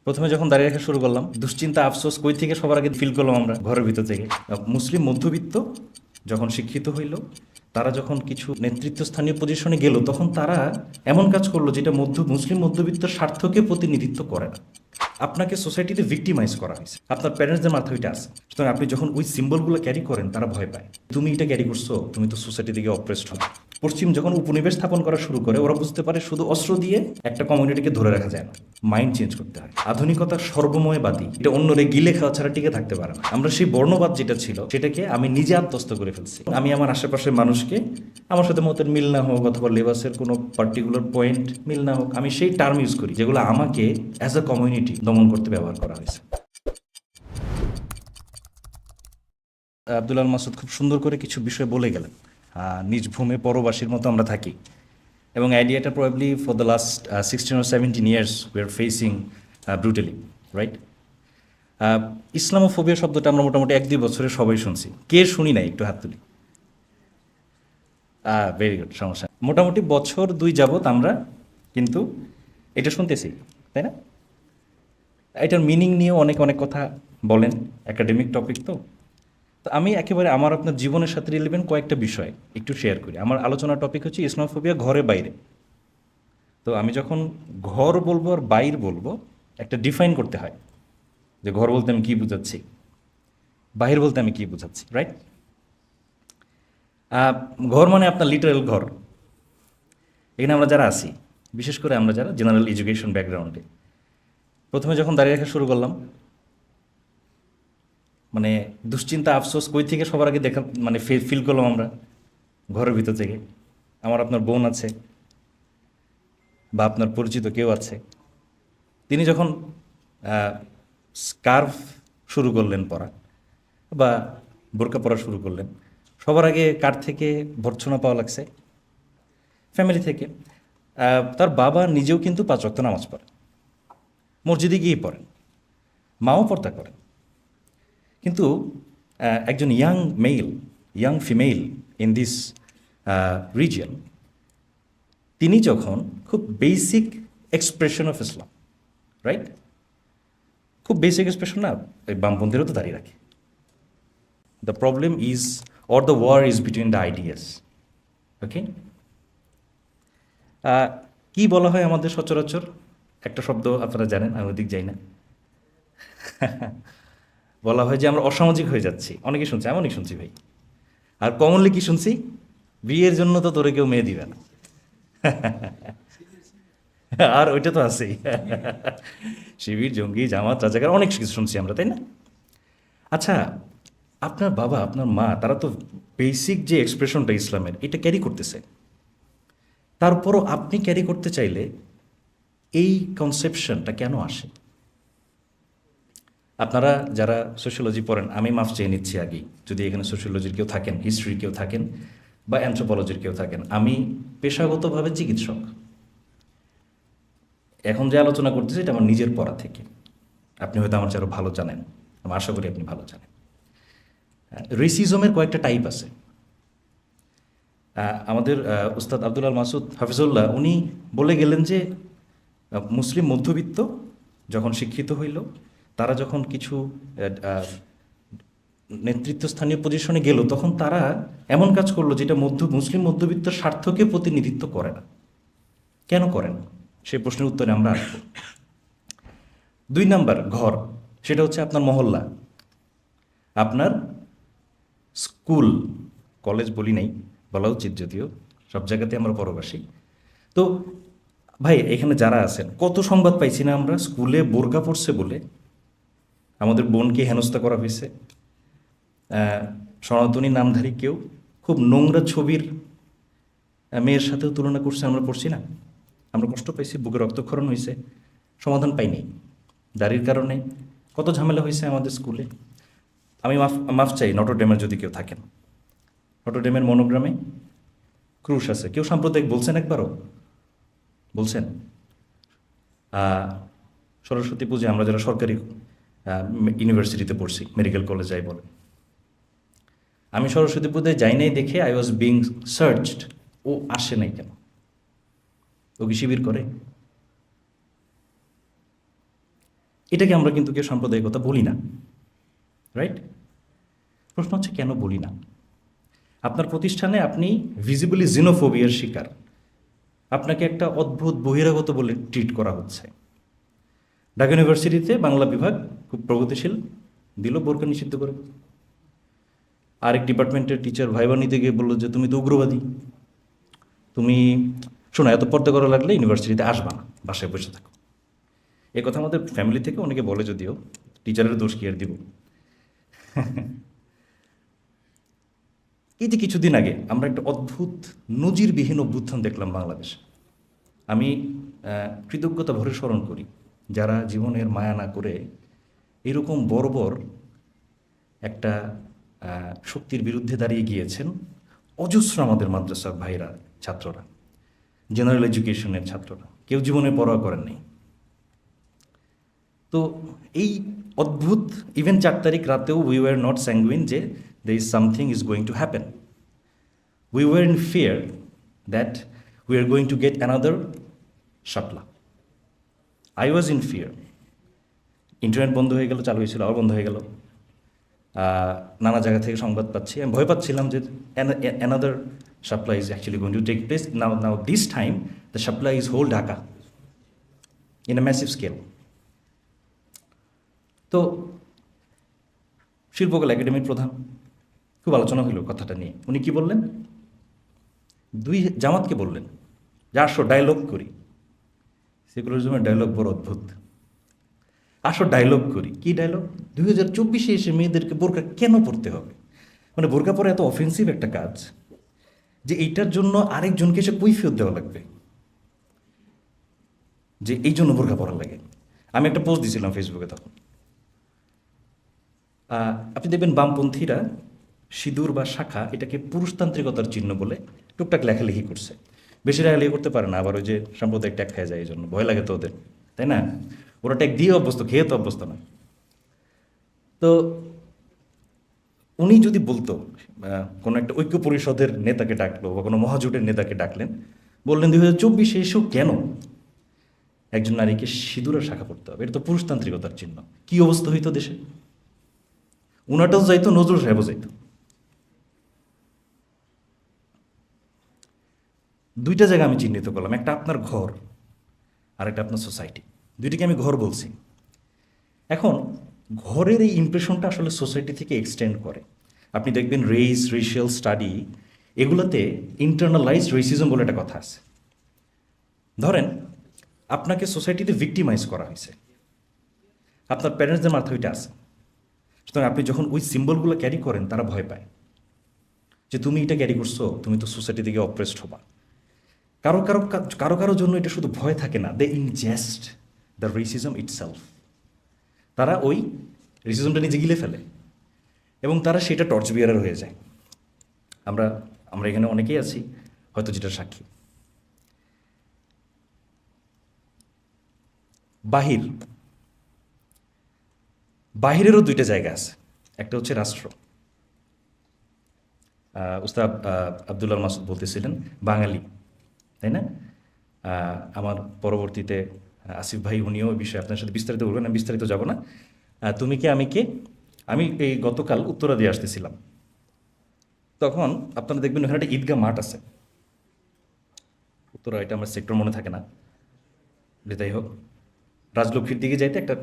প্রথমে যখন দাঁড়িয়ে রাখা শুরু করলাম, দুশ্চিন্তা আফসোস কই থেকে সবার আগে ফিল করলাম আমরা ঘরের ভিতর থেকে। মুসলিম মধ্যবিত্ত যখন শিক্ষিত হইল, তারা যখন কিছু নেতৃত্বস্থানীয় পজিশনে গেল, তখন তারা এমন কাজ করলো যেটা মুসলিম মধ্যবিত্ত স্বার্থকে প্রতিনিধিত্ব করে না। আপনাকে সোসাইটিতে ভিক্টিমাইজ করা হয়েছে, আপনার প্যারেন্টসদের মাথায় ওইটা আছে। সুতরাং আপনি যখন ওই সিম্বলগুলো ক্যারি করেন, তারা ভয় পায়। তুমি এটা ক্যারি করছো, তুমি তো সোসাইটি থেকে অপ্রেসড হবে। পশ্চিম যখন উপনিবেশ স্থাপন করা শুরু করে, ওরা বুঝতে পারে শুধু অস্ত্র দিয়ে একটা কমিউনিটিকে ধরে রাখা যায় না, মাইন্ড চেঞ্জ করতে হয়। আধুনিকতার সর্বময়বাদী, এটা অন্যরে গিলে খাওয়া ছাড়া টিকে থাকতে পারে না। আমরা সেই বর্ণবাদ যেটা ছিল, সেটাকে আমি নিজে আত্মস্থ করে ফেলছি। আমি আমার আশেপাশের মানুষকে, আমার সাথে মতের মিল না হোক অথবা লেবাসের কোনো পার্টিকুলার পয়েন্ট মিল না হোক, আমি সেই টার্ম ইউজ করি যেগুলো আমাকে অ্যাজ আ কমিউনিটি দমন করতে ব্যবহার করা হয়েছে। আব্দুল আল মাসুদ খুব সুন্দর করে কিছু বিষয় বলে গেলেন। নিজ ভূমে পরবাসীর মতো আমরা থাকি, এবং আইডিয়াটা probably for the last 16 or 17 years we are facing brutally, right? Islamophobia শব্দটা আমরা মোটামুটি 1-2 বছরে সবাই শুনছি। কে শুনি নাই একটু হাত তুলি। ভেরি গুড, সমস্যা নেই। মোটামুটি বছর 2 যাবত আমরা কিন্তু এটা শুনতেছি, তাই না? এটার মিনিং নিয়েও অনেক অনেক কথা বলেন, একাডেমিক টপিক তো। তো আমি একেবারে আমার আপনার জীবনের সাথে রিলেভেন্ট কয়েকটা বিষয় একটু শেয়ার করি। আমার আলোচনার টপিক হচ্ছে ইসলামোফোবিয়া ঘরে বাইরে। তো আমি যখন ঘর বলবো আর বাইর বলবো, একটা ডিফাইন করতে হয় যে ঘর বলতে আমি কী বুঝাচ্ছি, বাহির বলতে আমি কী বুঝাচ্ছি, রাইট? ঘর মানে আপনার লিটারেল ঘর। এখানে আমরা যারা আছি, বিশেষ করে আমরা যারা জেনারেল এডুকেশন ব্যাকগ্রাউন্ডে, প্রথমে যখন দাঁড়িয়ে রাখা শুরু করলাম, মানে দুশ্চিন্তা আফসোস কই থেকে সবার আগে দেখা মানে ফিল করলাম আমরা ঘরের ভিতর থেকে। আমার আপনার বোন আছে বা আপনার পরিচিত কেউ আছে, তিনি যখন স্কার্ফ শুরু করলেন পরা বা বোরকা পরা শুরু করলেন, সবার আগে কার থেকে ভর্ৎসনা পাওয়া লাগছে? ফ্যামিলি থেকে। তার বাবা নিজেও কিন্তু 5 ওয়াক্ত নামাজ পড়েন, মসজিদে গিয়েই পড়েন, মাও পর্দা করেন। কিন্তু একজন young female in this region, তিনি যখন খুব basic expression of Islam, right, খুব বেসিক এক্সপ্রেশন না, ওই বামপন্থীরাও তো দাঁড়িয়ে রাখে। The problem is or the war is between the ideas. Okay, কি বলা হয় আমাদের সচরাচর? একটা শব্দ আপনারা জানেন, আমি ওদিক যাই না। বলা হয় যে আমরা অসামাজিক হয়ে যাচ্ছি। অনেকে শুনছি, আমি অনেক শুনছি ভাই। আর কমনলি কি শুনছি? বিয়ের জন্য তো তোরে কেউ মেয়ে দিবে না। আর ওইটা তো আছেই। শিবির, জঙ্গি, জামাত, রাজাকার, অনেক কিছু শুনছি আমরা, তাই না? আচ্ছা, আপনার বাবা আপনার মা তারা তো বেসিক যে এক্সপ্রেশনটা ইসলামের, এটা ক্যারি করতেছে। তারপরও আপনি ক্যারি করতে চাইলে এই কনসেপশনটা কেন আসে? আপনারা যারা সোশ্যোলজি পড়েন, আমি মাফ চেয়ে নিচ্ছি আগেই, যদি এখানে সোশ্যোলজির কেউ থাকেন, হিস্ট্রির কেউ থাকেন বা অ্যানথ্রোপোলজির কেউ থাকেন। আমি পেশাগতভাবে চিকিৎসক। এখন যে আলোচনা করতেছি এটা আমার নিজের পড়া থেকে। আপনি হয়তো আমার চেয়ে আরও ভালো জানেন, আমি আশা করি আপনি ভালো জানেন। রেসিজমের কয়েকটা টাইপ আছে। আমাদের উস্তাদ আব্দুল আল মাসুদ হাফিজুল্লাহ উনি বলে গেলেন যে মুসলিম মধ্যবিত্ত যখন শিক্ষিত হইল, তারা যখন কিছু নেতৃত্বস্থানীয় পজিশনে গেল, তখন তারা এমন কাজ করলো যেটা মুসলিম মধ্যবিত্তের স্বার্থকে প্রতিনিধিত্ব করে না। কেন করে না, সেই প্রশ্নের উত্তরে আমরা আসবো। 2 নাম্বার ঘর, সেটা হচ্ছে আপনার মহল্লা, আপনার স্কুল, কলেজ বলি নাই, বলা উচিত যদিও, সব জায়গাতে আমরা পরবাসী। তো ভাই এখানে যারা আছেন, কত সংবাদ পাইছি না আমরা, স্কুলে বোরকা পড়ছে বলে আমাদের বোনকে হেনস্থা করা হয়েছে। সনাতনী নামধারী কেউ খুব নোংরা ছবির মেয়ের সাথেও তুলনা করছে, আমরা পড়ছি না? আমরা কষ্ট পাইছি, বুকে রক্তক্ষরণ হয়েছে, সমাধান পাইনি। দাড়ির কারণে কত ঝামেলা হয়েছে আমাদের স্কুলে। আমি মাফ চাই নটরডেমের যদি কেউ থাকেন, নটরডেমের মনোগ্রামে ক্রুশ আছে। কেউ সাম্প্রদায়িক বলছেন একবারও? বলছেন? সরস্বতী পুজো আমরা যারা সরকারি ইউনিভার্সিটিতে পড়ছি, মেডিকেল কলেজ যাই বলেন, আমি সরস্বতী পুজোয় যাই নাই দেখে আই ওয়াজ বিং সার্চড। ও আসে নাই কেন? ও কি শিবির করে? এটাকে আমরা কিন্তু কেউ সাম্প্রদায়িকতা বলি না, রাইট? প্রশ্ন হচ্ছে কেন বলি না? আপনার প্রতিষ্ঠানে আপনি ভিজিবলি জিনোফোবিয়ার শিকার, আপনাকে একটা অদ্ভুত বহিরাগত বলে ট্রিট করা হচ্ছে। ঢাকা ইউনিভার্সিটিতে বাংলা বিভাগ খুব প্রগতিশীল, দিল বোরকা নিষিদ্ধ করে। আরেক ডিপার্টমেন্টের টিচার ভাইবা নিতে গিয়ে বললো যে তুমি তো উগ্রবাদী, তুমি শোনো এত পর্দা করা লাগলে ইউনিভার্সিটিতে আসবা না, বাসায় বসে থাকো। এ কথা আমাদের ফ্যামিলি থেকে অনেকে বলে, যদিও টিচারের দোষ কি আর দিব। এই যে কিছুদিন আগে আমরা একটা অদ্ভুত নজিরবিহীন অভ্যুত্থান দেখলাম বাংলাদেশে। আমি কৃতজ্ঞতা ভরে স্মরণ করি যারা জীবনের মায়া না করে এরকম বর্বর একটা শক্তির বিরুদ্ধে দাঁড়িয়ে গিয়েছেন। অজস্র আমাদের মাদ্রাসার ভাইরা, ছাত্ররা, জেনারেল এডুকেশনের ছাত্ররা, কেউ জীবনে পরোয়া করেন নাই। তো এই অদ্ভুত ইভেন 4 তারিখ রাতেও উই ওয়ার নট স্যাঙ্গুইন যে there is something is going to happen. We were in fear that we are going to get another Shapla. I was in fear. Internet বন্ধ হয়ে গেল, চালু হয়েছিল আবার বন্ধ হয়ে গেল, নানা জায়গা থেকে সংবাদ পাচ্ছি। আমি ভয় পাচ্ছিলাম যে another Shapla is actually going to take place. Now this time the Shapla is whole Dhaka in a massive scale. তো শিল্পকলা একাডেমির প্রধান, খুব আলোচনা হইল কথাটা নিয়ে। উনি কি বললেন? জামাতকে বললেন যে আসো ডায়লগ করি। সেকুলারিজমের ডায়লগ বড় অদ্ভুত। আসো ডায়লগ করি। কি ডায়লগ? 2024-এ এসে মেয়েদেরকে বোরকা কেন পরতে হবে? মানে বোরকা পরে এত অফেন্সিভ একটা কাজ যে এইটার জন্য আরেকজনকে এসে কৈফিয়ত দেওয়া লাগবে যে এই জন্য বোরকা পরা লাগে। আমি একটা পোস্ট দিয়েছিলাম ফেসবুকে তখন। আপনি দেখবেন বামপন্থীরা সিঁদুর বা শাখা এটাকে পুরুষতান্ত্রিকতার চিহ্ন বলে টুকটাক লেখালেখি করছে। বেশি লেখালেখি করতে পারে না, আবার ওই যে সাম্প্রদায়িক ট্যাগ খেয়ে যায়, এই জন্য ভয় লাগে তো ওদের, তাই না? ওরা ট্যাগ দিয়ে অভ্যস্ত, খেয়ে তো অভ্যস্ত না। তো উনি যদি বলতো, কোনো একটা ঐক্য পরিষদের নেতাকে ডাকলো বা কোনো মহাজোটের নেতাকে ডাকলেন, বললেন 2024-এ এসেও কেন একজন নারীকে সিঁদুরের শাখা পড়তে হবে? এটা তো পুরুষতান্ত্রিকতার চিহ্ন। কি অবস্থা হইতো দেশে? উনাটাও যাইতো, নজরুল সাহেবও যাইতো। দুইটা জায়গা আমি চিহ্নিত করলাম, একটা আপনার ঘর আর একটা আপনার সোসাইটি। দুইটাকে আমি ঘর বলছি। এখন ঘরের এই ইমপ্রেশনটা আসলে সোসাইটি থেকে এক্সটেন্ড করে। আপনি দেখবেন রেশিয়াল স্টাডি এগুলোতে ইন্টারনালাইজড রেসিজম বলে একটা কথা আছে। ধরেন আপনাকে সোসাইটিতে ভিক্টিমাইজ করা হয়েছে, আপনার প্যারেন্টসদের মাথায় ওইটা আছে, সুতরাং আপনি যখন ওই সিম্বলগুলো ক্যারি করেন তারা ভয় পায় যে তুমি এটা ক্যারি করছো, তুমি তো সোসাইটি থেকে অপ্রেসড হবা। কারো কারো কারো কারো জন্য এটা শুধু ভয় থাকে না, দে ইনজেস্ট দ্য রেসিজম ইটসেলফ। তারা ওই রেসিজমটা নিজে গিলে ফেলে এবং তারা সেটা টর্চ বিয়ারার হয়ে যায়। আমরা এখানে অনেকেই আছি হয়তো যেটার সাক্ষী। বাহিরেরও দুইটা জায়গা আছে, একটা হচ্ছে রাষ্ট্র। উস্তাদ আবদুল্লাহ মাসুদ বলতেছিলেন বাঙালি, তাই না? আমার পরবর্তীতে আসিফ ভাই উনিও এই বিষয়ে আপনার সাথে বিস্তারিত বলবেন, আমি বিস্তারিত যাব না। তুমি কে আমি কে, আমি এই গতকাল উত্তরা দিয়ে আসতেছিলাম, তখন আপনারা দেখবেন ওখানে একটা ঈদগাহ মাঠ আছে। উত্তরা এটা আমার সেক্টর মনে থাকে না, যেটাই হোক, রাজলক্ষ্মীর দিকে যাইতে একটা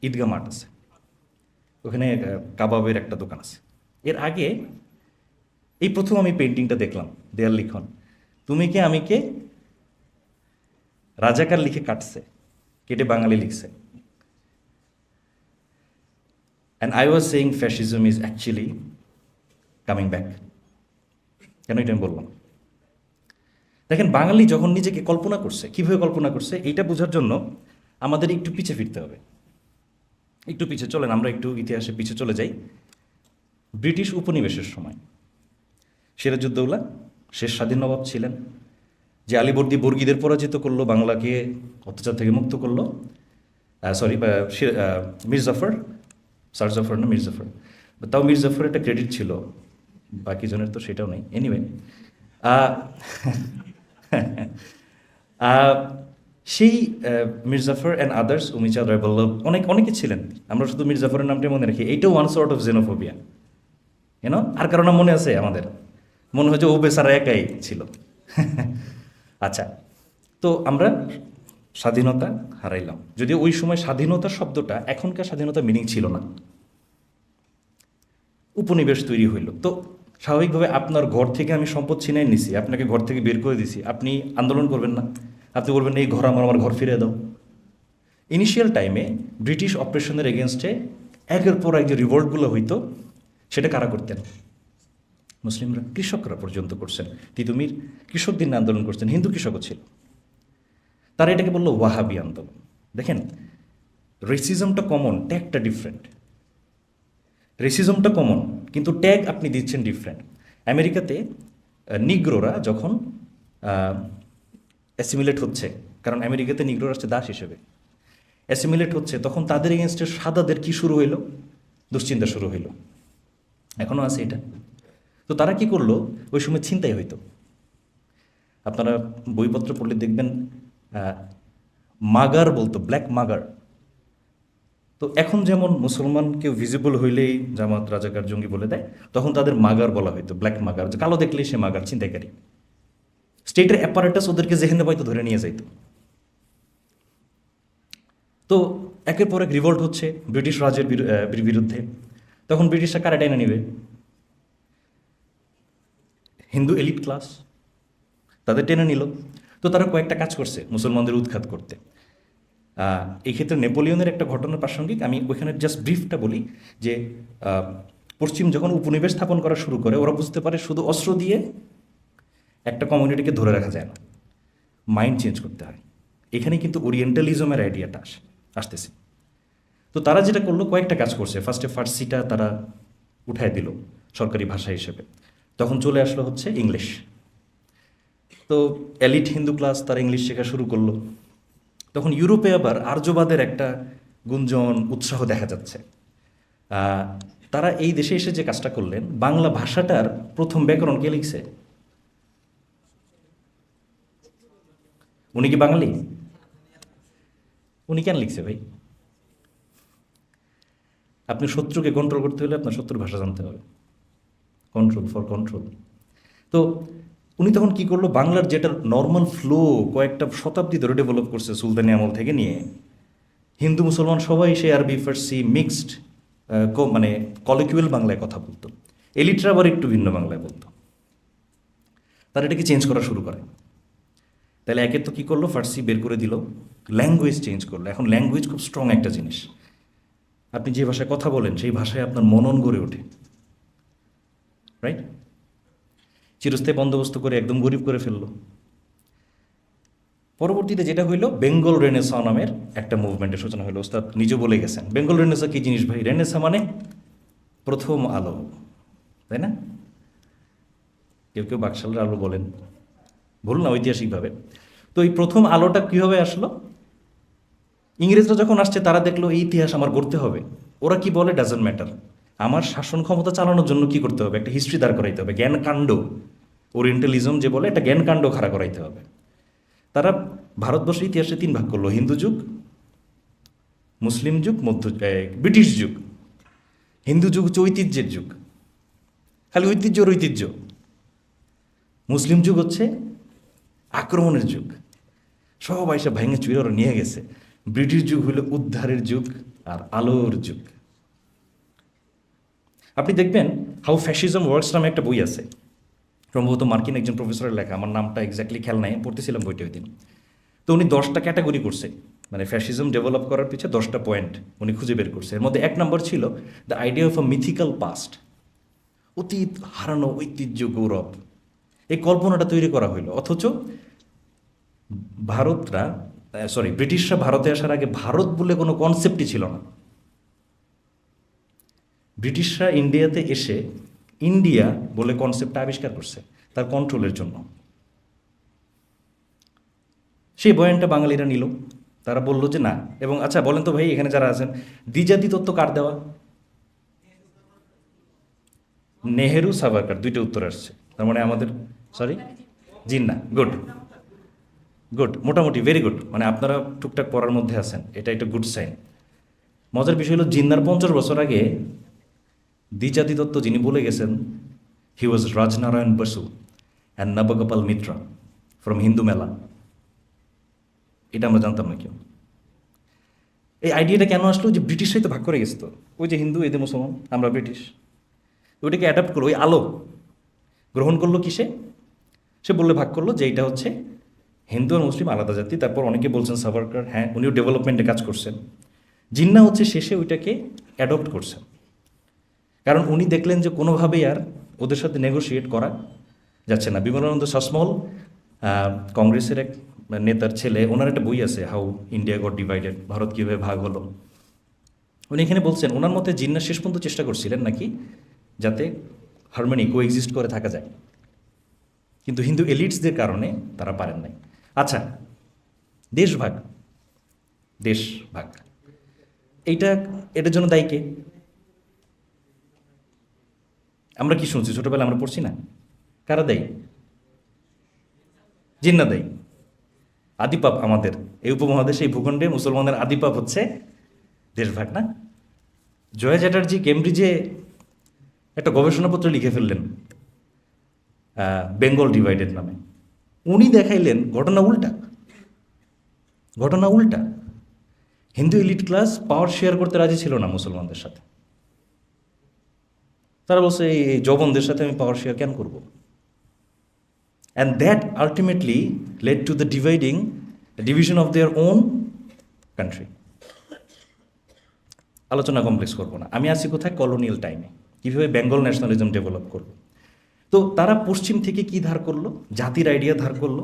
ঈদগাহ মাঠ আছে, ওখানে কাবাবের একটা দোকান আছে। এর আগে এই প্রথম আমি পেন্টিংটা দেখলাম, দেয়াল লিখন, তুমি কে আমি কে, রাজাকার লিখে কাটছে, কেটে বাঙালি লিখছে। And I was saying fascism is actually coming back. কেন এটা আমি বললাম? দেখেন, বাঙালি যখন নিজেকে কল্পনা করছে, কীভাবে কল্পনা করছে এইটা বোঝার জন্য আমাদের একটু পিছে ফিরতে হবে। একটু পিছে চলেন, আমরা একটু ইতিহাসে পিছে চলে যাই। ব্রিটিশ উপনিবেশের সময় সিরাজউদ্দৌলা শেষ স্বাধীন নবাব ছিলেন, যে আলীবর্দী বর্গীদের পরাজিত করলো, বাংলাকে অত্যাচার থেকে মুক্ত করলো। মীর জাফর, স্যার জাফর না মীর জাফর, তাও মীর জাফর একটা ক্রেডিট ছিল, বাকি জনের তো সেটাও নেই। এনিওয়ে, সেই মির্জাফর অ্যান্ড আদার্স উমিচাঁদ রায় বল্লভ অনেকে ছিলেন, আমরা শুধু মির্জাফরের নামটা মনে রাখি, এইটাও ওয়ান সর্ট অফ জেনোফোবিয়া, আর কারো নাম মনে আছে আমাদের? মনে হয় যে ও বেচারা একাই ছিল। আচ্ছা, তো আমরা স্বাধীনতা হারাইলাম, যদিও ওই সময় স্বাধীনতা শব্দটা এখনকার স্বাধীনতা মিনিং ছিল না। উপনিবেশ তৈরি হইল, তো স্বাভাবিকভাবে আপনার ঘর থেকে আমি সম্পদ ছিনাই নিছি, আপনাকে ঘর থেকে বের করে দিছি, আপনি আন্দোলন করবেন না? আপনি বলবেন এই ঘর আমার ঘর ফিরে দাও। ইনিশিয়াল টাইমে ব্রিটিশ অপারেশনের এগেনস্টে একের পর এক যে রিভোল্টগুলো হইতো, সেটা কারা করতেন? মুসলিমরা, কৃষকরা পর্যন্ত করছেন। তিতুমির কৃষকদের নিয়ে আন্দোলন করছেন, হিন্দু কৃষকও ছিল। তারা এটাকে বললো ওয়াহাবি আন্দোলন। দেখেন, রেসিজমটা কমন, ট্যাগটা ডিফারেন্ট। রেসিজমটা কমন, কিন্তু ট্যাগ আপনি দিচ্ছেন ডিফারেন্ট। আমেরিকাতে নিগ্রোরা যখন অ্যাসিমিলেট হচ্ছে, কারণ আমেরিকাতে নিগ্রোরা আসছে দাস হিসেবে, অ্যাসিমিলেট হচ্ছে, তখন তাদের এগেনস্টে সাদাদের কি শুরু হইল? দুশ্চিন্তা শুরু হইল। এখনও আছে এটা। তো তারা কি করলো? ওই সময় ছিনতাই হইতো। আপনারা বইপত্র পড়লে দেখবেন মাগার বলতো, ব্ল্যাক মাগার। তো এখন যেমন মুসলমান কেউ ভিজিবল হইলেই জামাত, রাজাকার, জঙ্গি বলে দেয়, তখন তাদের মাগার বলা হইতো, ব্ল্যাক মাগার, যে কালো দেখলেই সে মাগার, ছিনতাইকারী। স্টেটের অ্যাপারেটাস ওদেরকে যেখানে পাইতো ধরে নিয়ে যাইতো। তো একের পর এক রিভোল্ট হচ্ছে ব্রিটিশ রাজের বিরুদ্ধে। তখন ব্রিটিশরা কারা টেনে নিবে? হিন্দু এলিট ক্লাস, তাদের টেনে নিল। তো তারা কয়েকটা কাজ করছে মুসলমানদের উৎখাত করতে। এই ক্ষেত্রে নেপোলিয়নের একটা ঘটনার প্রাসঙ্গিক, আমি ওইখানে জাস্ট ব্রিফটা বলি যে পশ্চিম যখন উপনিবেশ স্থাপন করা শুরু করে, ওরা বুঝতে পারে শুধু অস্ত্র দিয়ে একটা কমিউনিটিকে ধরে রাখা যায় না, মাইন্ড চেঞ্জ করতে হয়। এখানে কিন্তু ওরিয়েন্টালিজমের আইডিয়াটা আসতেছে। তো তারা যেটা করলো, কয়েকটা কাজ করছে। ফার্স্টে ফার্সিটা তারা উঠায় দিল সরকারি ভাষা হিসেবে। তখন চলে আসলো হচ্ছে ইংলিশ। তো এলিট হিন্দু ক্লাস তারা ইংলিশ শেখা শুরু করলো। তখন ইউরোপে আবার আর্যবাদের একটা গুঞ্জন, উৎসাহ দেখা যাচ্ছে। তারা এই দেশে এসে যে কাজটা করলেন, বাংলা ভাষাটার প্রথম ব্যাকরণ কে লিখছে? উনি কি বাঙালি? উনি কেন লিখছে ভাই? আপনি শত্রুকে কন্ট্রোল করতে হলে আপনার শত্রুর ভাষা জানতে হবে। Control for control. তো উনি তখন কি করলো, বাংলার যেটা নর্মাল ফ্লো কয়েকটা শতাব্দী ধরে ডেভেলপ করছে সুলতানি আমল থেকে নিয়ে, হিন্দু মুসলমান সবাই সে আরবি ফার্সি মিক্সড, মানে কলিকুয়াল বাংলায় কথা বলতো। এলিটরা আবার একটু ভিন্ন বাংলায় বলতো। তারা এটাকে চেঞ্জ করা শুরু করে। তাহলে একে তো কী করলো, ফার্সি বের করে দিল, ল্যাঙ্গুয়েজ চেঞ্জ করলো। এখন ল্যাঙ্গুয়েজ খুব স্ট্রং একটা জিনিস। আপনি যে ভাষায় কথা বলেন সেই ভাষায় আপনার মনন গড়ে ওঠে, রাইট? চিরস্থায়ী বন্দোবস্ত করে একদম গরিব করে ফেললো। পরবর্তীতে যেটা হইলো, বেঙ্গল রেনেসা নামের একটা মুভমেন্টের সূচনা হলো। ওস্তাদ নিজে বলে গেছেন বেঙ্গল রেনেসা কী জিনিস ভাই? রেনেসা মানে প্রথম আলো, তাই না? কেউ কেউ বাকশালের আলো বলেন, ভুল না ঐতিহাসিকভাবে। তো এই প্রথম আলোটা কীভাবে আসলো? ইংরেজরা যখন আসছে তারা দেখলো এই ইতিহাস আমার গড়তে হবে। ওরা কি বলে, ডাজন্ট ম্যাটার, আমার শাসন ক্ষমতা চালানোর জন্য কি করতে হবে? একটা হিস্ট্রি দাঁড় করাইতে হবে, জ্ঞান কাণ্ড। ওরিয়েন্টালিজম যে বলে, একটা জ্ঞান কাণ্ড খাড়া করাইতে হবে। তারা ভারতবর্ষের ইতিহাসে 3 ভাগ করলো, হিন্দু যুগ, মুসলিম যুগ, ব্রিটিশ যুগ। হিন্দু যুগ হচ্ছে ঐতিহ্যের যুগ, খালি ঐতিহ্যর ঐতিহ্য। মুসলিম যুগ হচ্ছে আক্রমণের যুগ, সবাই সে ভেঙে চুরে ওরা নিয়ে গেছে। ব্রিটিশ যুগ হলো উদ্ধারের যুগ আর আলোর যুগ। আপনি দেখবেন হাউ ফ্যাসিজম ওয়ার্কস নামে একটা বই আছে, সম্ভবত মার্কিন একজন প্রফেসরের লেখা, আমার নামটা এক্স্যাক্টলি খেয়াল নাই, পড়তেছিলাম বইটা ওই দিন। তো উনি 10টা ক্যাটাগরি করছে, মানে ফ্যাসিজম ডেভেলপ করার পিছিয়ে 10টা পয়েন্ট উনি খুঁজে বের করছে। এর মধ্যে 1 নম্বর ছিল the idea of a mythical past, অতীত হারানো ঐতিহ্য, গৌরব। এই কল্পনাটা তৈরি করা হইলো। অথচ ব্রিটিশরা ভারতে আসার আগে ভারত বলে কোনো কনসেপ্টই ছিল না। ব্রিটিশরা ইন্ডিয়াতে এসে ইন্ডিয়া বলে কনসেপ্টটা আবিষ্কার করছে তার কন্ট্রোলের জন্য। সেই বয়ানটা বাঙালিরা নিল, তারা বলল যে না। এবং আচ্ছা বলেন তো ভাই, এখানে যারা আছেন, দ্বিজাতি তত্ত্ব কার দেওয়া? নেহেরু, সাভারকার, 2টা উত্তর আসছে। তার মানে আমাদের জিন্না, গুড। গুড, মোটামুটি ভেরি গুড, মানে আপনারা টুকটাক পড়ার মধ্যে আছেন, এটা একটা গুড সাইন। মজার বিষয় হলো জিন্নার 50 বছর আগে দ্বিজাতি দত্ত যিনি বলে গেছেন হি ওয়াজ রাজনারায়ণ বসু অ্যান্ড নবগোপাল মিত্রা ফ্রম হিন্দু মেলা, এটা আমরা জানতাম না কেউ। এই আইডিয়াটা কেন আসলো? যে ব্রিটিশরাই তো ভাগ করে গেছে, তো ওই যে হিন্দু এদের মুসলমান, আমরা ব্রিটিশ, ওইটাকে অ্যাডাপ্ট করলো, ওই আলো গ্রহণ করলো কিসে? সে বললে ভাগ করলো যে এইটা হচ্ছে হিন্দু আর মুসলিম আলাদা জাতি। তারপর অনেকে বলছেন সাভারকার, হ্যাঁ উনিও ডেভেলপমেন্টে কাজ করছেন। জিন্না হচ্ছে শেষে ওইটাকে অ্যাডপ্ট করছেন, কারণ উনি দেখলেন যে কোনোভাবেই আর ওদের সাথে নেগোশিয়েট করা যাচ্ছে না। বিমলানন্দ শাসমল কংগ্রেসের এক নেতার ছেলে, ওনার একটা বই আছে how India goat divided, Bharat কীভাবে ভাগ হলো। উনি এখানে বলছেন ওনার মতে জিন্না শেষ পর্যন্ত চেষ্টা করছিলেন নাকি যাতে হারমোনি কোএক্সিস্ট করে থাকা যায়, কিন্তু হিন্দু এলিটসদের কারণে তারা পারেন নাই। আচ্ছা, দেশ ভাগ, দেশ ভাগ এটার জন্য দায়ী কে? আমরা কি শুনছি ছোটবেলা, আমরা পড়ছি না? কারা দায়ী? জিন্না দায়ী। আদিপাপ আমাদের এই উপমহাদেশে, এই ভূখণ্ডে মুসলমানদের আদিপাপ হচ্ছে দেশভাগ, না? জয়া চ্যাটার্জি কেমব্রিজে একটা গবেষণাপত্র লিখে ফেললেন বেঙ্গল ডিভাইডেড নামে। উনি দেখাইলেন ঘটনা উল্টা, ঘটনা উল্টা। হিন্দু এলিট ক্লাস পাওয়ার শেয়ার করতে রাজি ছিল না মুসলমানদের সাথে। তারা বলছে এই জবনদের সাথে আমি পাওয়ার শেয়ার কেন করব? And that ultimately led to the division of their own country. আলোচনা কমপ্লেক্স করবো না, আমি আছি কোথায়? কলোনিয়াল টাইমে, কীভাবে বেঙ্গল ন্যাশনালিজম ডেভেলপ করলো। তো তারা পশ্চিম থেকে কি ধার করলো? জাতির আইডিয়া ধার করলো,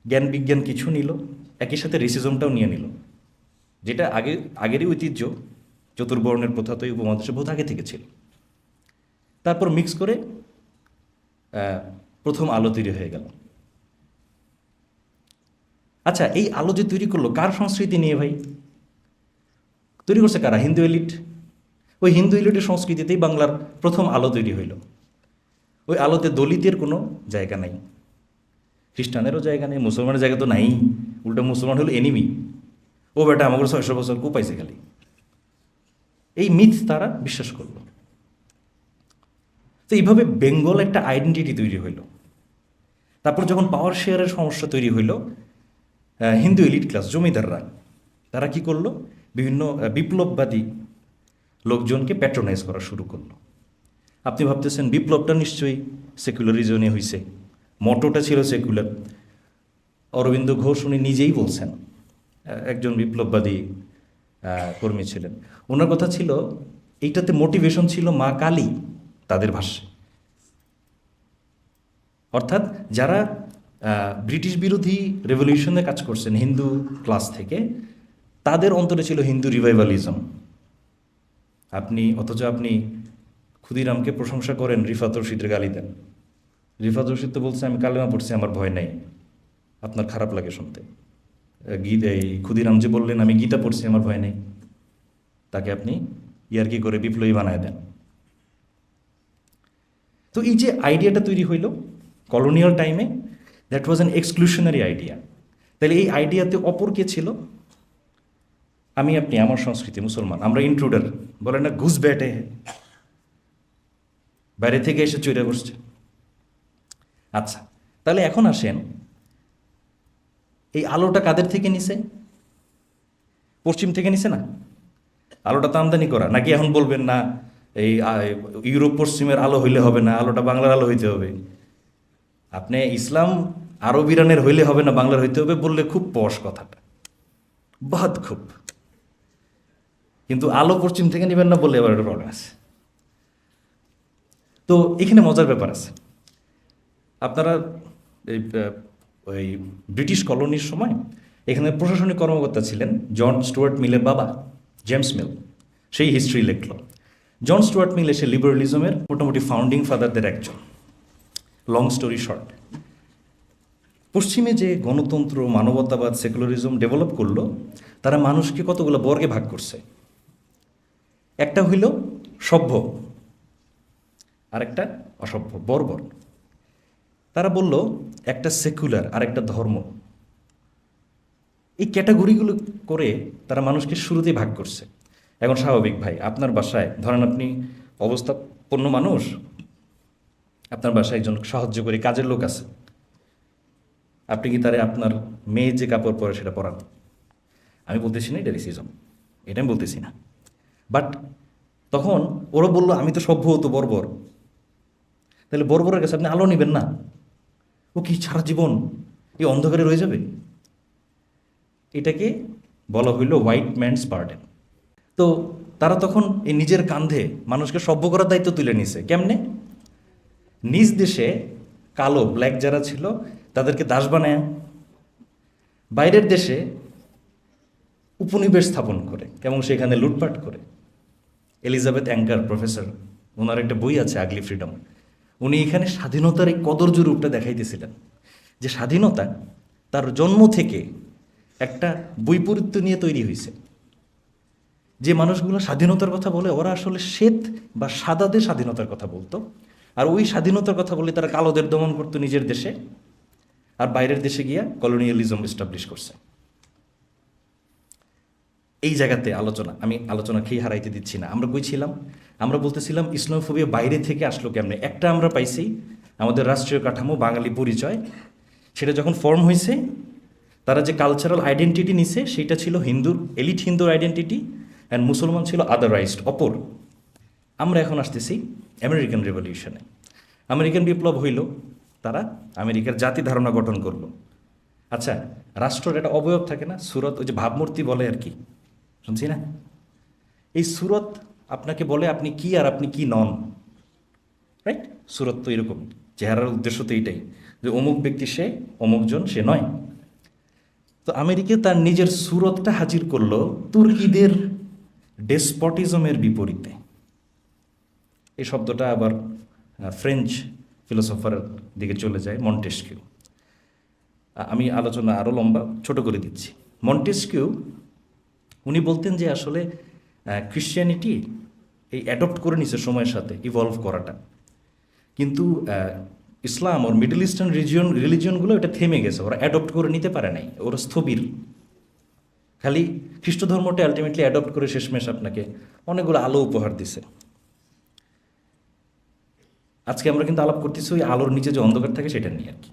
জ্ঞান বিজ্ঞান কিছু নিল, একই সাথে রেসিজমটাও নিয়ে নিল, যেটা আগেরই ঐতিহ্য। চতুর্বর্ণের প্রথা তো এই উপমহাদেশে বহুত আগে থেকে ছিল। তারপর মিক্স করে প্রথম আলো তৈরি হয়ে গেল। আচ্ছা, এই আলো যে তৈরি করলো কার সংস্কৃতি নিয়ে ভাই? তৈরি করছে কারা? হিন্দু এলিট। ওই হিন্দু এলিটের সংস্কৃতিতেই বাংলার প্রথম আলো তৈরি হইল। ওই আলোতে দলিতের কোনো জায়গা নাই, খ্রিস্টানেরও জায়গা নেই, মুসলমানের জায়গা তো নাই। উল্টা মুসলমান হলো এনিমি, ও বেটা আমাকে 600 বছর কোপাইছে খালি। এই মিথ তারা বিশ্বাস করলো। তো এইভাবে বেঙ্গল একটা আইডেন্টিটি তৈরি হইল। তারপর যখন পাওয়ার শেয়ারের সমস্যা তৈরি হইল, হিন্দু এলিট ক্লাস জমিদাররা তারা কি করলো? বিভিন্ন বিপ্লববাদী লোকজনকে প্যাট্রোনাইজ করা শুরু করলো। আপনি ভাবতেছেন বিপ্লবটা নিশ্চয়ই সেকুলারিজমে হয়েছে, মটোটা ছিল সেকুলার। অরবিন্দ ঘোষ উনি নিজেই বলছেন, একজন বিপ্লববাদী কর্মী ছিলেন। ওনার কথা ছিল এইটাতে মোটিভেশন ছিল মা কালী, তাদের ভাষ্যে। অর্থাৎ যারা ব্রিটিশ বিরোধী রেভলিউশনে কাজ করছেন হিন্দু ক্লাস থেকে, তাদের অন্তরে ছিল হিন্দু রিভাইভালিজম। অথচ আপনি ক্ষুদিরামকে প্রশংসা করেন, রিফাত রশিদের গালি দেন। রিফাত রশিদ তো বলছে আমি কালেমা পড়ছি, আমার ভয় নাই। আপনার খারাপ লাগে শুনতে। এই ক্ষুদিরাম যে বললেন আমি গীতা পড়ছি, আমার ভয় নেই, তাকে আপনি ইয়ার্কি করে বিপ্লবী বানায় দেন। তো এই যে আইডিয়াটা তৈরি হইল কলোনিয়াল টাইমে, দ্যাট ওয়াজ অ্যান এক্সক্লুশনারি আইডিয়া। তাহলে এই আইডিয়াতে অপর কে ছিল? আপনি, আমার সংস্কৃতি মুসলমান, আমরা ইন্ট্রুডার, বলে না ঘুষ ব্যাটে, বাইরে থেকে এসে চৈরা বসছে। আচ্ছা, তাহলে এখন আসেন, এই আলোটা কাদের থেকে নিছে? পশ্চিম থেকে নিছে না? আলোটা তো আমদানি করা নাকি? এখন বলবেন না এই ইউরোপ পশ্চিমের আলো হইলে হবে না, আলোটা বাংলার আলো হইতে হবে। আপনি ইসলাম আরব ইরানের হইলে হবে না, বাংলার হইতে হবে বললে খুব পশ কথাটা, বহুত খুব। কিন্তু আলো পশ্চিম থেকে নেবেন না বললে এবার একটা প্রবলেম আছে। তো এখানে মজার ব্যাপার আছে। আপনারা ওই ব্রিটিশ কলোনির সময় এখানে প্রশাসনিক কর্মকর্তা ছিলেন জন স্টুয়ার্ট মিলের বাবা, জেমস মিল। সেই হিস্ট্রি লিখল। জন স্টুয়ার্ট মিল এসে লিবারেলিজমের মোটামুটি ফাউন্ডিং ফাদারদের একজন। লং স্টোরি শর্ট, পশ্চিমে যে গণতন্ত্র, মানবতাবাদ, সেকুলারিজম ডেভেলপ করলো, তারা মানুষকে কতগুলো বর্গে ভাগ করছে। একটা হইল সভ্য, আরেকটা অসভ্য, বর্বর। তারা বলল একটা সেকুলার আর একটা ধর্ম, এই ক্যাটাগরিগুলো করে তারা মানুষকে শুরুতেই ভাগ করছে। এখন স্বাভাবিক ভাই, আপনার বাসায় ধরেন আপনি অবস্থাপন্ন মানুষ, আপনার বাসায় একজন সাহায্য করে কাজের লোক আছে, আপনি কি তারে আপনার মেয়ে যে কাপড় পরে সেটা পরান? আমি বলতেছি না এটা রেসিজম, এটা আমি বলতেছি না, বাট তখন ওরা বললো আমি তো সভ্য, তো বর্বর, তাহলে বর্বরের কাছে আপনি আলো নেবেন না? ও কি সারা জীবন এই অন্ধকারে রয়ে যাবে? এটাকে বলা হইল হোয়াইট ম্যানস বার্ডেন। তো তারা তখন এই নিজের কাঁধে মানুষকে সভ্য করার দায়িত্ব তুলে নিছে। কেমনে? নিজ দেশে কালো ব্ল্যাক যারা ছিল তাদেরকে দাস বানায়, বাইরের দেশে উপনিবেশ স্থাপন করে এবং সেখানে লুটপাট করে। এলিজাবেথ অ্যাঙ্কার প্রফেসর, ওনার একটা বই আছে আগলি ফ্রিডম, উনি এখানে স্বাধীনতার এই কদর্য রূপটা দেখাইতেছিলেন, যে স্বাধীনতা তার জন্ম থেকে একটা বৈপরীত্য নিয়ে তৈরি হয়েছে। যে মানুষগুলো স্বাধীনতার কথা বলে ওরা আসলে শ্বেত বা সাদাদের স্বাধীনতার কথা বলতো, আর ওই স্বাধীনতার কথা বলে তারা কালোদের দমন করতো নিজের দেশে, আর বাইরের দেশে গিয়া কলোনিয়ালিজম এস্টাবলিশ করছে। এই জায়গাতে আমি আলোচনা খেয়ে হারাইতে দিচ্ছি না। আমরা কইছিলাম, আমরা বলতেছিলাম ইসলামোফোবিয়া বাইরে থেকে আসলো কেমনে। একটা আমরা পাইছি, আমাদের রাষ্ট্রীয় কাঠামো বাঙালি পরিচয়, সেটা যখন ফর্ম হয়েছে তারা যে কালচারাল আইডেন্টিটি নিছে সেটা ছিল হিন্দুর, এলিট হিন্দুর আইডেন্টিটি, অ্যান্ড মুসলমান ছিল আদারওয়াইজড, অপর। আমরা এখন আসতেছি আমেরিকান রেভলিউশনে। আমেরিকান বিপ্লব হইল, তারা আমেরিকার জাতি ধারণা গঠন করলো। আচ্ছা, রাষ্ট্রের একটা অবয়ব থাকে না, সুরত, ওই যে ভাবমূর্তি বলে আর কি, শুনছি না? এই সুরত আপনাকে বলে আপনি কি আর আপনি কি নন, রাইট? সুরত তো এরকম, চেহারার উদ্দেশ্য তো এইটাই যে অমুক ব্যক্তি সে, অমুকজন সে নয়। তো আমেরিকা তার নিজের সুরতটা হাজির করলো তুর্কিদের ডেসপটিজমের বিপরীতে। এই শব্দটা আবার ফ্রেঞ্চ ফিলোসফারের দিকে চলে যায়, মন্টেস্কিউ। আমি আলোচনা আরও লম্বা ছোট করে দিচ্ছি। মন্টেস্কিউ উনি বলতেন যে আসলে ক্রিশ্চিয়ানিটি এই অ্যাডপ্ট করে নিছে সময়ের সাথে, ইভলভ করাটা, কিন্তু ইসলাম ওর মিডল ইস্টার্ন রিলিজিয়নগুলো এটা থেমে গেছে, ওরা অ্যাডপ্ট করে নিতে পারে নাই, ওরা স্থবির। খালি খ্রিস্ট ধর্মটা আলটিমেটলি অ্যাডপ্ট করে শেষমেশ আপনাকে অনেকগুলো আলো উপহার দিছে। আজকে আমরা কিন্তু আলাপ করতেছি ওই আলোর নিচে যে অন্ধকার থাকে সেটা নিয়ে আর কি।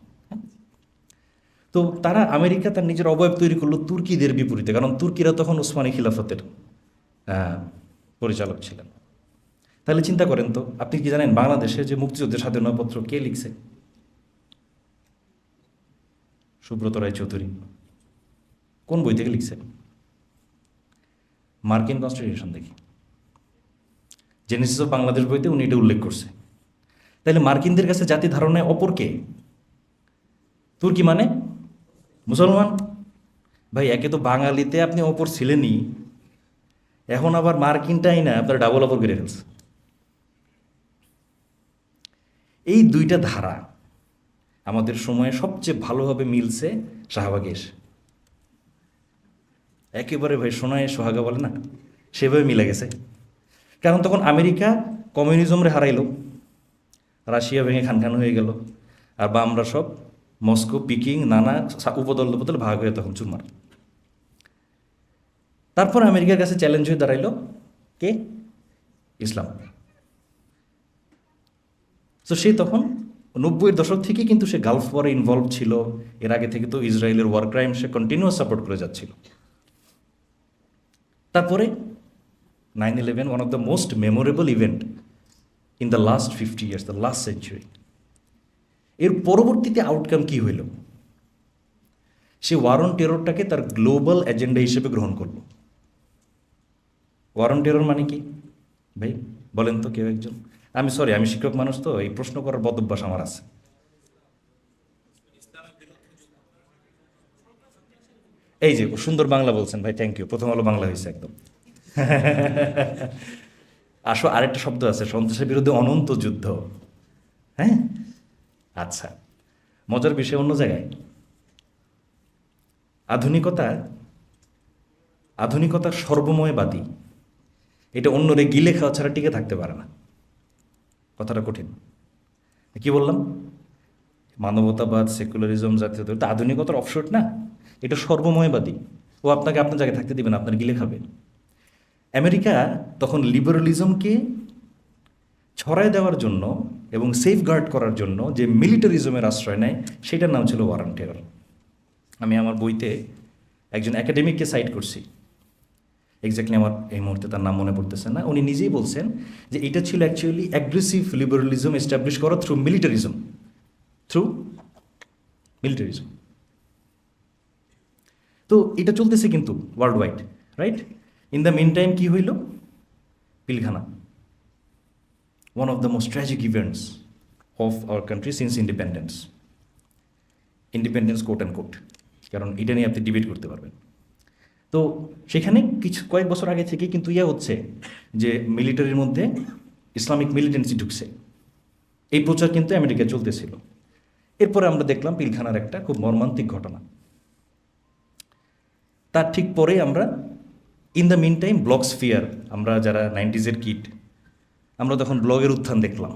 তো তারা আমেরিকা তার নিজের অবয়ব তৈরি করলো তুর্কিদের বিপরীতে, কারণ তুর্কিরা তখন উসমানী খিলাফতের পরিচালক ছিলেন। তাহলে চিন্তা করেন তো, আপনি কি জানেন বাংলাদেশে যে মুক্তিযুদ্ধের স্বাধীনতাপত্র কে লিখছে? সুব্রত রায় চৌধুরী। কোন বই থেকে লিখছে? মার্কিন কনস্টিটিউশন দেখি, জেনেসিস অফ বাংলাদেশ বইতে উনি এটা উল্লেখ করছে। তাহলে মার্কিনদের কাছে জাতি ধারণায় অপরকে, তুর্কি মানে মুসলমান। ভাই, একে তো বাঙালিতে আপনি অপর ছিলেনই, এখন আবার মার্কিনটাই না আপনার ডাবল অপর করে ফেলছে। এই দুইটা ধারা আমাদের সময়ে সবচেয়ে ভালোভাবে মিলছে শাহবাগে এসে, একেবারে ভাই সোনায় সোহাগা বলে না, সেভাবে মিলে গেছে। কারণ তখন আমেরিকা কমিউনিজমরে হারাইলো, রাশিয়া ভেঙে খান খান হয়ে গেল, আর বা আমরা সব মস্কো, পিকিং, নানা উপদল উপদল ভাগ হয়ে তখন চুরমার। তারপর আমেরিকার কাছে চ্যালেঞ্জ হয়ে দাঁড়াইল কে? ইসলাম। তো সে তখন 90-এর দশক থেকে কিন্তু সে গালফ ওয়ারে ইনভলভ ছিল। এর আগে থেকে তো ইসরায়েলের ওয়ার ক্রাইম সে কন্টিনিউয়াস সাপোর্ট করে যাচ্ছিল। তারপরে 9/11, one of the most memorable event in the last 50 years, the last century. এর পরবর্তীতে আউটকাম কি হইল? সে ওয়ার অন টেররটাকে তার গ্লোবাল এজেন্ডা হিসেবে গ্রহণ করল। ওয়ার অন টেরর মানে কি ভাই বলেন তো কেউ একজন? আমি শিক্ষক মানুষ, তো এই প্রশ্ন করার বদ অভ্যাস আমার আছে। এই যে সুন্দর বাংলা বলছেন ভাই, থ্যাংক ইউ। প্রথম আলো বাংলা হয়েছে একদম। আরেকটা শব্দ আছে, সন্ত্রাসের বিরুদ্ধে অনন্ত যুদ্ধ। হ্যাঁ, আচ্ছা, মজার বিষয় অন্য জায়গায়। আধুনিকতা সর্বময়বাদী, এটা অন্যরে গিলে খাওয়া ছাড়া টিকে থাকতে পারে না। কথাটা কঠিন। কি বললাম? মানবতাবাদ, সেকুলারিজম, জাতীয়তা, আধুনিকতার অফশোট না। এটা সর্বময়বাদী, ও আপনাকে আপনার জায়গায় থাকতে দেবে না, আপনার গিলে খাবে। আমেরিকা তখন লিবারালিজমকে ছড়ায় দেওয়ার জন্য এবং সেফগার্ড করার জন্য যে মিলিটারিজমের আশ্রয় নেয়, সেটার নাম ছিল ওয়ার অন টেরর। আমি আমার বইতে একজন একাডেমিককে সাইট করছি, এক্স্যাক্টলি আমার এই মুহূর্তে তার নাম মনে পড়তেছে না। উনি নিজেই বলছেন যে এটা ছিল অ্যাকচুয়ালি অ্যাগ্রেসিভ লিবারালিজম এস্টাবলিশ করা থ্রু মিলিটারিজম, তো এটা চলতেছে কিন্তু world wide, right? In the mean time কী হইল? Pilkhana, one of the most tragic events of our country since independence quote and quote, কারণ এটা নিয়ে আপনি ডিবেট করতে পারবেন। তো সেখানে কয়েক বছর আগে থেকে কিন্তু হচ্ছে যে মিলিটারির মধ্যে ইসলামিক মিলিটেন্সি ঢুকছে, এই প্রচার কিন্তু আমেরিকায় চলতেছিল। এরপরে আমরা দেখলাম পিলখানার একটা খুব মর্মান্তিক ঘটনা। তার ঠিক পরে আমরা ইন দ্য মিন টাইম ব্লগস্ফিয়ার, আমরা যারা 90s কিড, আমরা তখন ব্লগের উত্থান দেখলাম।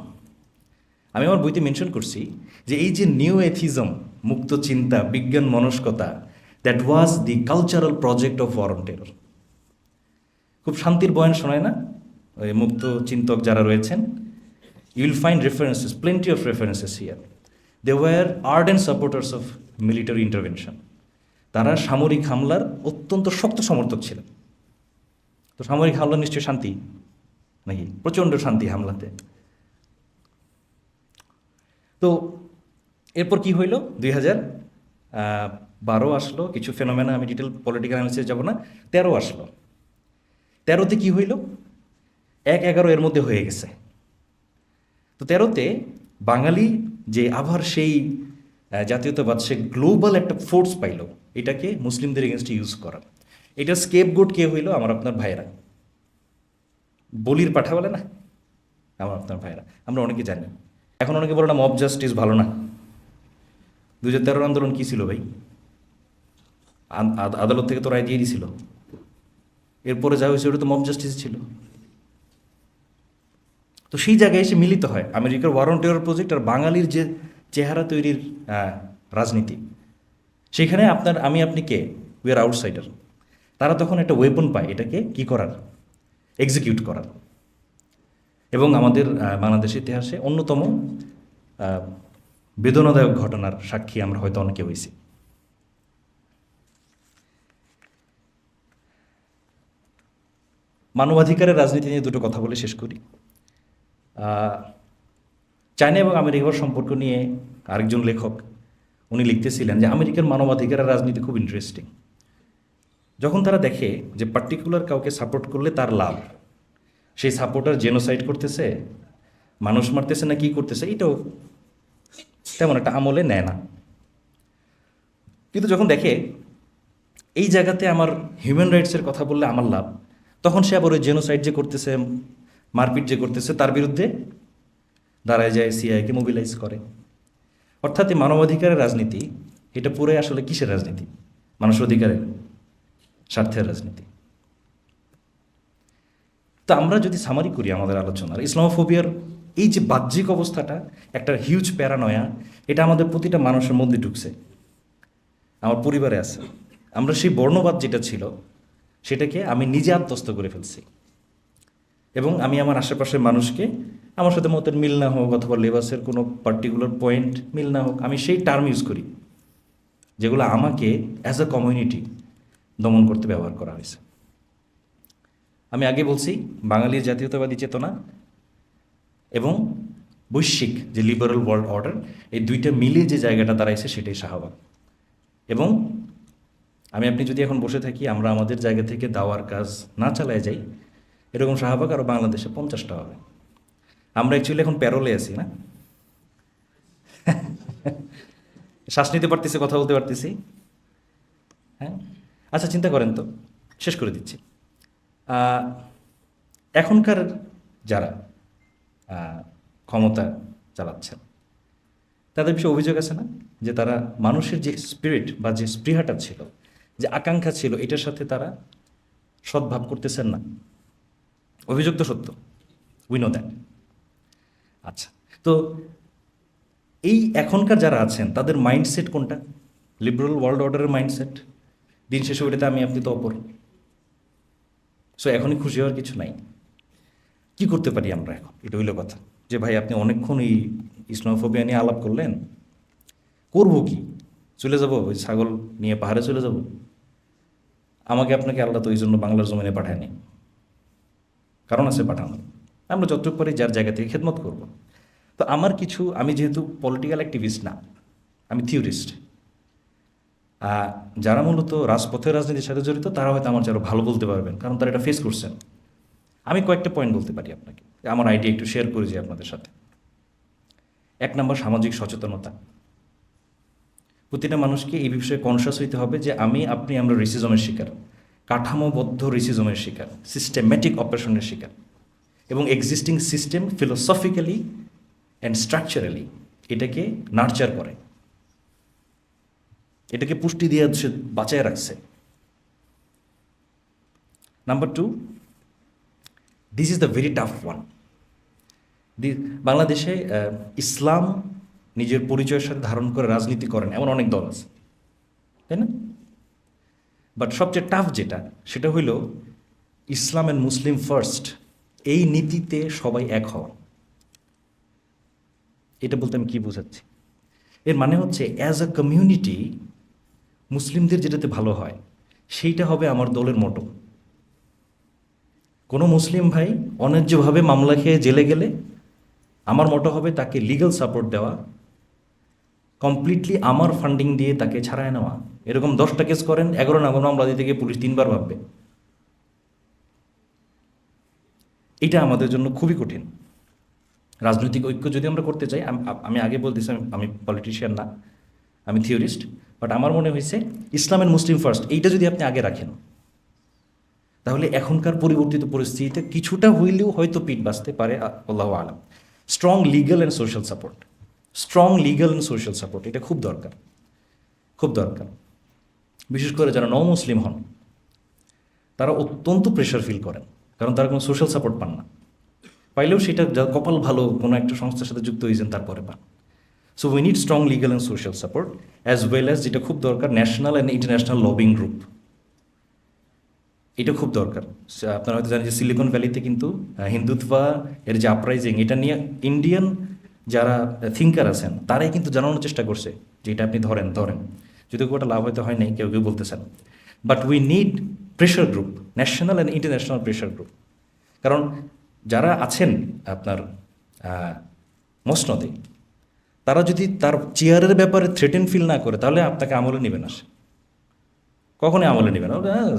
আমি আমার বইতে মেনশন করছি যে এই যে নিউ এথিজম, মুক্ত চিন্তা, বিজ্ঞান মনস্কতা, that was the cultural project of war on terror. খুব শান্তির বয়ান শোনায় না ওই মুক্ত চিন্তক যারা রয়েছেন? You will find references, plenty of references here. They were ardent supporters of military intervention. তারা সামরিক হামলার অত্যন্ত শক্ত সমর্থক ছিলেন। তো সামরিক হামলা নিশ্চয়ই শান্তি নাকি? প্রচণ্ড শান্তি হামলাতে। তো এরপর কি হইল? 2012 আসলো, কিছু ফেনোমেনা, আমি ডিটেল পলিটিক্যাল অ্যানালিসিস যাব না। 13 আসলো। 13তে কি হইল? 1-11 এর মধ্যে হয়ে গেছে। তো 13তে বাঙালি যে আবার সেই জাতীয়তাবাদ, সে গ্লোবাল একটা ফোর্স পাইল এটাকে মুসলিমদের এগেনস্টে ইউজ করার। এটা স্কেপগোট কে হইল? আমার আপনার ভাইয়েরা, বলির পাঠা বলে না, আমার আপনার ভাইয়েরা। আমরা অনেকে জানি। এখন অনেকে বলে না মব জাস্টিস ভালো না। 2013 আন্দোলন কী ছিল ভাই? আদালত থেকে তো রায় দিয়ে দিছিল। এরপরে যা হয়েছে ওটা তো মব জাস্টিস ছিল। তো সেই জায়গায় এসে মিলিত হয় আমেরিকার ওয়ার অন টেরর প্রজেক্ট আর বাঙালির যে চেহারা তৈরির রাজনীতি। সেখানে আপনি কে? We are outsider. তারা তখন একটা ওয়েপন পায় এটাকে কি করার, এক্সিকিউট করার। এবং আমাদের বাংলাদেশের ইতিহাসে অন্যতম বেদনাদায়ক ঘটনার সাক্ষী আমরা হয়তো অনেকে হয়েছি। মানবাধিকারের রাজনীতি নিয়ে দুটো কথা বলে শেষ করি। চায়না এবং আমেরিকার সম্পর্ক নিয়ে আরেকজন লেখক উনি লিখতেছিলেন যে আমেরিকার মানবাধিকারের রাজনীতি খুব ইন্টারেস্টিং। যখন তারা দেখে যে পার্টিকুলার কাউকে সাপোর্ট করলে তার লাভ, সেই সাপোর্টার জেনোসাইড করতেছে, মানুষ মারতেছে না কি করতেছে, এটাও তেমন একটা আমলে নেয় না। কিন্তু যখন দেখে এই জায়গাতে আমার হিউম্যান রাইটসের কথা বললে আমার লাভ, তখন সে আবার ওই জেনোসাইড যে করতেছে, মারপিট যে করতেছে, তার বিরুদ্ধে দাঁড়ায় যায়, সিআইকে মোবিলাইজ করে। অর্থাৎ এই মানবাধিকারের রাজনীতি এটা পুরো আসলে কিসের রাজনীতি? মানুষ অধিকারের, স্বার্থের রাজনীতি। তো আমরা যদি সামারি করি আমাদের আলোচনার, ইসলামোফোবিয়ার এই যে বাহ্যিক অবস্থাটা, একটা হিউজ প্যারানয়া, এটা আমাদের প্রতিটা মানুষের মধ্যে ঢুকছে, আমার পরিবারে আছে। আমরা সেই বর্ণবাদ যেটা ছিল সেটাকে আমি নিজে আত্মস্থ করে ফেলছি, এবং আমি আমার আশেপাশের মানুষকে, আমার সাথে মতের মিল না হোক অথবা লেবাসের কোনো পার্টিকুলার পয়েন্ট মিল না হোক, আমি সেই টার্ম ইউজ করি যেগুলো আমাকে অ্যাজ আ কমিউনিটি দমন করতে ব্যবহার করা হয়েছে। আমি আগে বলছি বাঙালির জাতীয়তাবাদী চেতনা এবং বৈশ্বিক যে লিবারাল ওয়ার্ল্ড অর্ডার, এই দুইটা মিলে যে জায়গাটা দাঁড়াইছে সেটাই শাহবাগ। এবং আপনি যদি এখন বসে থাকি, আমরা আমাদের জায়গা থেকে দাওয়ার কাজ না চালায় যাই, এরকম শাহবাগ আরও বাংলাদেশে 50টা হবে। আমরা অ্যাকচুয়ালি এখন প্যারোলে আছি না, শ্বাস নিতে পারতেছি, কথা বলতে পারতেছি। হ্যাঁ, আচ্ছা চিন্তা করেন তো, শেষ করে দিচ্ছি। এখনকার যারা ক্ষমতা চালাচ্ছেন তাদের বিষয়ে অভিযোগ আছে না যে তারা মানুষের যে স্পিরিট বা যে স্পৃহাটা ছিল, যে আকাঙ্ক্ষা ছিল, এটার সাথে তারা সদ্ভাব করতেছেন না। অভিযোগ তো সত্য, উই নো দ্যাট। আচ্ছা, তো এই এখনকার যারা আছেন তাদের মাইন্ডসেট কোনটা? লিবারেল ওয়ার্ল্ড অর্ডারের মাইন্ডসেট। দিন শেষে ওইটাতে আমি আপনি তো অপর। সো এখনই খুশি হওয়ার কিছু নাই। কি করতে পারি আমরা এখন, এটা হইল কথা। যে ভাই আপনি অনেকক্ষণ এই ইসলামোফোবিয়া নিয়ে আলাপ করলেন, করবো কি? চলে যাব ওই ছাগল নিয়ে পাহাড়ে চলে যাব? আমাকে আপনাকে আল্লাহ তো ওই জন্য বাংলার জমিনে পাঠায়নি, কারণ আছে পাঠানো। আমরা যতটুকু পারি যার জায়গা থেকে খেদমত করব। তো আমার কিছু, আমি যেহেতু পলিটিক্যাল অ্যাক্টিভিস্ট না, আমি থিওরিস্ট, যারা মূলত রাজপথের রাজনীতির সাথে জড়িত তারা হয়তো আমার আরও ভালো বলতে পারবেন, কারণ তারা এটা ফেস করছেন। আমি কয়েকটা পয়েন্ট বলতে পারি আপনাকে, আমার আইডিয়া একটু শেয়ার করে যাই আপনাদের সাথে। 1 নম্বর, সামাজিক সচেতনতা। প্রতিটা মানুষকে এই বিষয়ে কনসাস হইতে হবে যে আমরা রেসিজমের শিকার, কাঠামোবদ্ধ রেসিজমের শিকার, সিস্টেম্যাটিক অপারেশনের শিকার, এবং existing system philosophically and structurally এটাকে নার্চার করে, এটাকে পুষ্টি দিয়ে সে বাঁচায় রাখছে। Number 2, this is the very tough one. বাংলাদেশে ইসলাম নিজের পরিচয়ের সাথে ধারণ করে রাজনীতি করেন এমন অনেক দল আছে, তাই না? বাট সবচেয়ে টাফ যেটা, সেটা হইল ইসলাম অ্যান্ড মুসলিম ফার্স্ট, এই নীতিতে সবাই এক হওয়া। এটা বলতে আমি কী বোঝাচ্ছি? এর মানে হচ্ছে অ্যাজ আ কমিউনিটি মুসলিমদের যেটাতে ভালো হয় সেইটা হবে আমার দলের মোটো। কোনো মুসলিম ভাই অন্যায্যভাবে মামলা খেয়ে জেলে গেলে আমার মোটো হবে তাকে লিগ্যাল সাপোর্ট দেওয়া, কমপ্লিটলি আমার ফান্ডিং দিয়ে তাকে ছাড়ায় নেওয়া। এরকম 10টা কেস করেন, 11 নম্বর মামলা দিতে গিয়ে পুলিশ 3বার ভাববে। এটা আমাদের জন্য খুবই কঠিন। রাজনৈতিক ঐক্য যদি আমরা করতে চাই, আমি আগে বলতেছি আমি পলিটিশিয়ান না, আমি থিওরিস্ট, বাট আমার মনে হয়েছে ইসলাম অ্যান্ড মুসলিম ফার্স্ট এইটা যদি আপনি আগে রাখেন, তাহলে এখনকার পরিবর্তিত পরিস্থিতিতে কিছুটা হইলেও হয়তো পিঠ বাঁচতে পারে, আল্লাহু আলাম। Strong legal and social support, strong legal and social support, এটা খুব দরকার, খুব দরকার। বিশেষ করে যারা মুসলিম হন তারা অত্যন্ত প্রেশার ফিল করেন, কারণ তারা কোনো সোশ্যাল সাপোর্ট পান না। পাইলেও সেটা কপাল ভালো কোনো একটা সংস্থার সাথে যুক্ত হয়েছেন তারপরে পান। So we need strong legal and social support, as well as যেটা খুব দরকার, national and international lobbying group. এটা খুব দরকার। আপনারা হয়তো জানেন যে সিলিকন ভ্যালিতে কিন্তু হিন্দুত্বা এর যে আপরাইজিং, এটা নিয়ে ইন্ডিয়ান যারা থিঙ্কার আছেন তারাই কিন্তু জানানোর চেষ্টা করছে যে এটা আপনি ধরেন, যদিও ওটা লাভ হয়তো হয় নাই, কেউ বলতেছেন। But we need pressure group, national and international pressure group. কারণ যারা আছেন আপনার মসনদে, তারা যদি তার চেয়ারের ব্যাপারে থ্রেটেন ফিল না করে, তাহলে আপনাকে আমলে নেবেন না, কখনই আমলে নেবে না।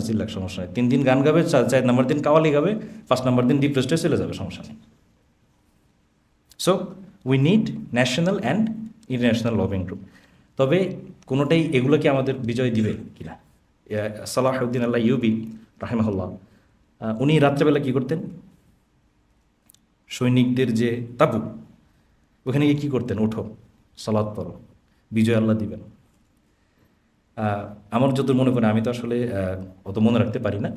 চিল্লাক সমস্যা নেই, 3 দিন গান গাবে, 4 নম্বর দিন কাওয়ালি গাবে, 5 নম্বর দিন ডিপ্রেসডে চলে যাবে, সমস্যা নেই। So we need national and international lobbying group. তবে কোনোটাই এগুলো কি আমাদের বিজয় দিবে কিনা? সালাহউদ্দিন আল্লাহ ইউবি রাহিমাহুল্লাহ, উনি রাত্রেবেলা কী করতেন? সৈনিকদের যে তাবু, ওখানে গিয়ে কী করতেন? ওঠো, সালাত পড়ো, বিজয় আল্লাহ দিবেন। আমার যত মনে পড়ে, আমি তো আসলে অত মনে রাখতে পারি না,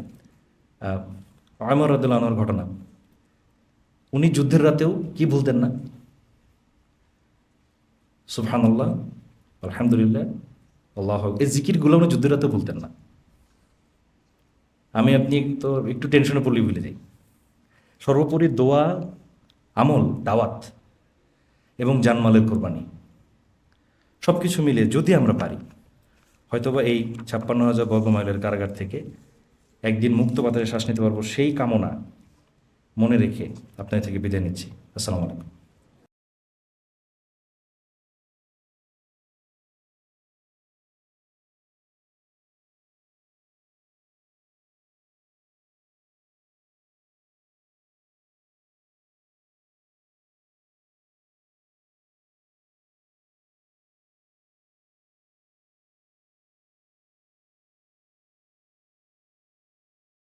ওমর রাদিয়াল্লাহু আনহুর ঘটনা। উনি যুদ্ধের রাতেও কি ভুলতেন না? সুবহানাল্লাহ, আলহামদুলিল্লাহ, আল্লাহু আকবার, এই জিকিরগুলো উনি যুদ্ধের রাতেও ভুলতেন না। আমি আপনি তো একটু টেনশনে পড়লেই ভুলে যাই। সর্বোপরি দোয়া, আমল, দাওয়াত এবং জানমালের কোরবানি সব কিছু মিলে যদি আমরা পারি, হয়তোবা এই 56,000 বর্গমাইলের কারাগার থেকে একদিন মুক্ত বাতাসে শ্বাস নিতে পারবো, সেই কামনা মনে রেখে আপনাদের থেকে বিদায় নিচ্ছি। আসসালামু আলাইকুম।